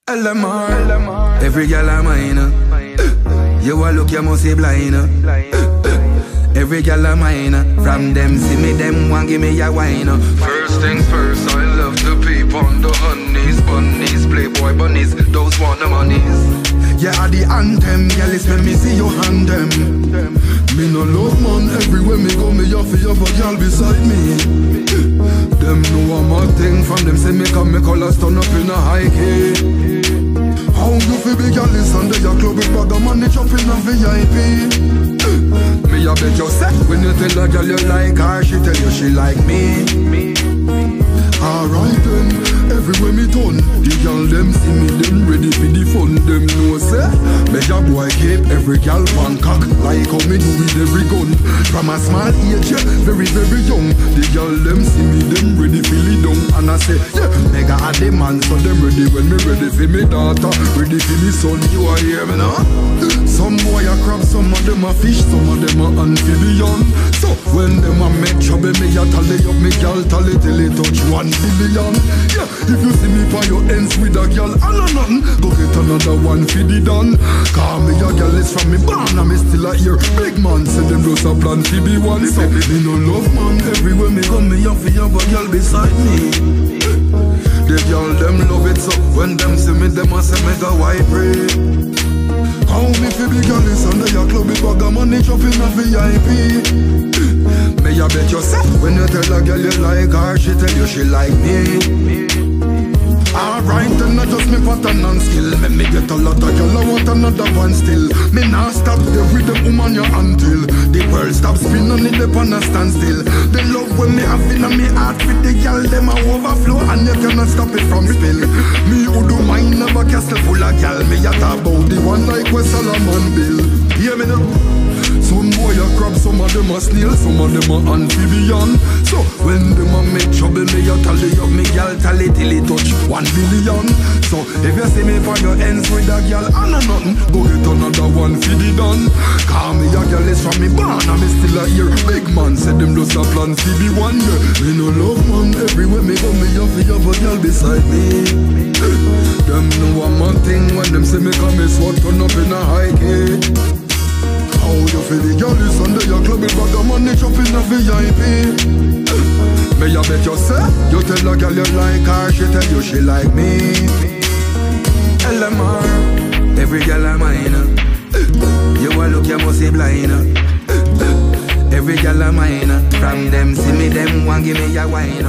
LMR, every girl a mine. You a look, you must be blind. Every girl a mine. From them see me, them want give me a wine. First things first, I love the people on the honeys, bunnies, playboy bunnies, those want the monies. Yeah, the anthem, girl, it's when me see you hand them. Me no love man, everywhere me go, me have a girl beside me. Them know I'm a thing, from them say me come, me colors turn up in a high key. How you feel big girl is under your club with bag of money jump in a VIP. Me a bet you say, when you tell a girl you like her, she tell you she like me. Alright then, everywhere me turn, the girl them see me, them ready for the fun. Them know say, me a boy keep every girl one cock, like how me do with every gun. From a small age, yeah, very young, the girl them see me, them ready for the down. And I say, yeah, mega a the man, so them ready when me ready for me daughter, ready for me son. You are hear me now? Some boy a crab, some of them a fish, some of them a amphibian. So when them a make trouble, me a tally up me girl, tally till it touch 1 billion. Yeah, if you see me by your ends with a girl, I know nothing, go get another one for the done. Call me a girl is from me born, and me still a hear big man say them just a plan to be one. So me no love man, everywhere me go me have a girl beside me. The girl them love it, so when them see me, them a say me go white pray. How me fi big girl is under your club with bag of money jump in a VIP. Me a bet you say, when you tell a girl you like her, she tell you she like me. Alright, then not just me pattern and skill. Me get a lot of girl, I want another one still. Me nah stop the rhythm woman you until the world stop spinning it up on a standstill. The love when me have in me heart with the girl, them a overflow and you cannot stop it from spill. Me who do mine have a castle full of girl. Me a talk about the one like where Solomon Bill. Hear me now? Some boy a crab, some of them a snail, some of them a amphibian. So when them a make trouble, me a tally up me girl, tally till it touch 1 billion. So if you see me for your ends with a girl, I know nothing, go get another one for the done. Call me a girl is from me born, and me still a hear big man say them just a plan for be one. Yeah, me no love man, everywhere me go me have a girl beside me. Them know I'm a thing when them say me come, me swat turn up in a high key. How you feel the girl is under your club with bag of money jump in a VIP. Me a bet you say, you tell a girl you like her, she tell you she like me. LMR, every girl a mine. You a look, you must be blind. Every girl a mine. From them see me, them want give me a wine.